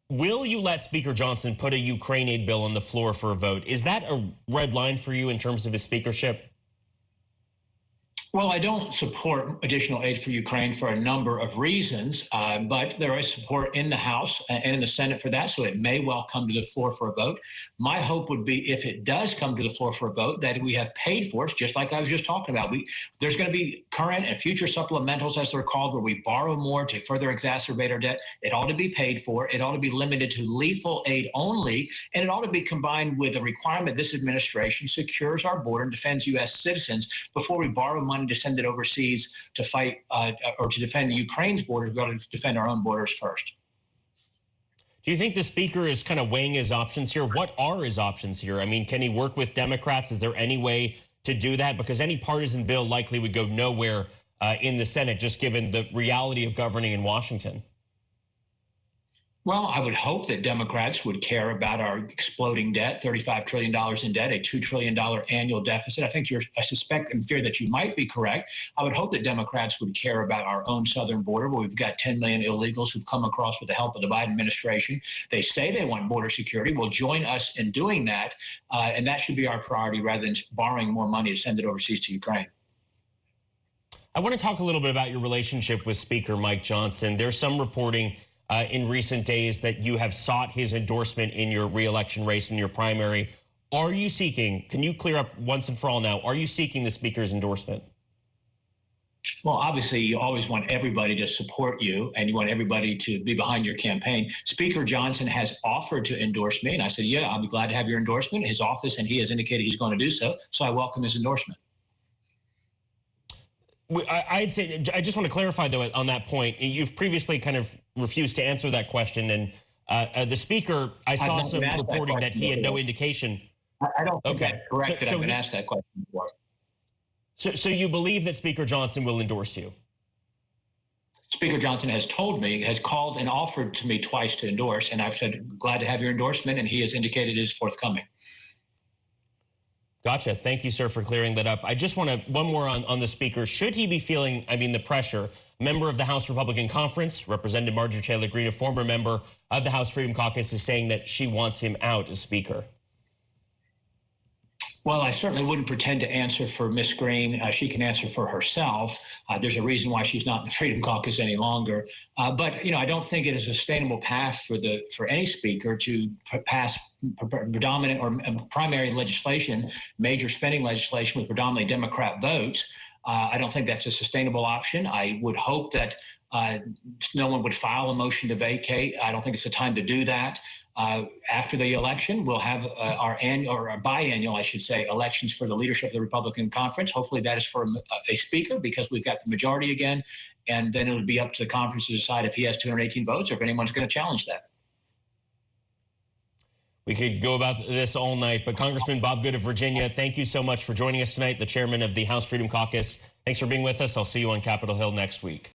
Will you let Speaker Johnson put a Ukraine aid bill on the floor for a vote? Is that a red line for you in terms of his speakership? Well, I don't support additional aid for Ukraine for a number of reasons, but there is support in the House and in the Senate for that, so it may well come to the floor for a vote. My hope would be, if it does come to the floor for a vote, that we have paid for it, just like I was just talking about. There's going to be current and future supplementals, as they're called, where we borrow more to further exacerbate our debt. It ought to be paid for. It ought to be limited to lethal aid only, and it ought to be combined with a requirement this administration secures our border and defends U.S. citizens before we borrow money to send it overseas to fight or to defend Ukraine's borders. We've got to defend our own borders first. Do you think the speaker is kind of weighing his options here? What are his options here? I mean, can he work with Democrats? Is there any way to do that? Because any partisan bill likely would go nowhere in the Senate, just given the reality of governing in Washington. Well, I would hope that Democrats would care about our exploding debt, $35 trillion in debt, a $2 trillion annual deficit. I suspect and fear that you might be correct. I would hope that Democrats would care about our own southern border, where we've got 10 million illegals who've come across with the help of the Biden administration. They say they want border security. Will join us in doing that, and that should be our priority rather than borrowing more money to send it overseas to Ukraine. I want to talk a little bit about your relationship with Speaker Mike Johnson. There's some reporting in recent days that you have sought his endorsement in your reelection race in your primary. Are you seeking, can you clear up once and for all now, are you seeking the speaker's endorsement? Well, obviously, you always want everybody to support you, and you want everybody to be behind your campaign. Speaker Johnson has offered to endorse me, and I said, yeah, I'll be glad to have your endorsement. His office, and he has indicated he's going to do so, so I welcome his endorsement. I'd say, I just want to clarify, though, on that point. You've previously kind of refused to answer that question, and the speaker, I saw some reporting that he had no indication. I don't think that's correct that I've been asked that question before. So you believe that Speaker Johnson will endorse you? Speaker Johnson has told me, has called and offered to me twice to endorse, and I've said, glad to have your endorsement, and he has indicated it is forthcoming. Gotcha. Thank you, sir, for clearing that up. I just want to, one more on the speaker. Should he be feeling, the pressure? Member of the House Republican Conference, Representative Marjorie Taylor Greene, a former member of the House Freedom Caucus, is saying that she wants him out as speaker. Well, I certainly wouldn't pretend to answer for Ms. Greene. She can answer for herself. There's a reason why she's not in the Freedom Caucus any longer. But I don't think it is a sustainable path for any speaker to pass predominant or primary legislation, major spending legislation with predominantly Democrat votes. I don't think that's a sustainable option. I would hope that no one would file a motion to vacate. I don't think it's the time to do that. After the election, we'll have our annual, or our biannual, I should say, elections for the leadership of the Republican Conference. Hopefully that is for a speaker, because we've got the majority again, and then it'll be up to the conference to decide if he has 218 votes or if anyone's going to challenge that. We could go about this all night, but Congressman Bob Good of Virginia, thank you so much for joining us tonight, the chairman of the House Freedom Caucus. Thanks for being with us. I'll see you on Capitol Hill next week.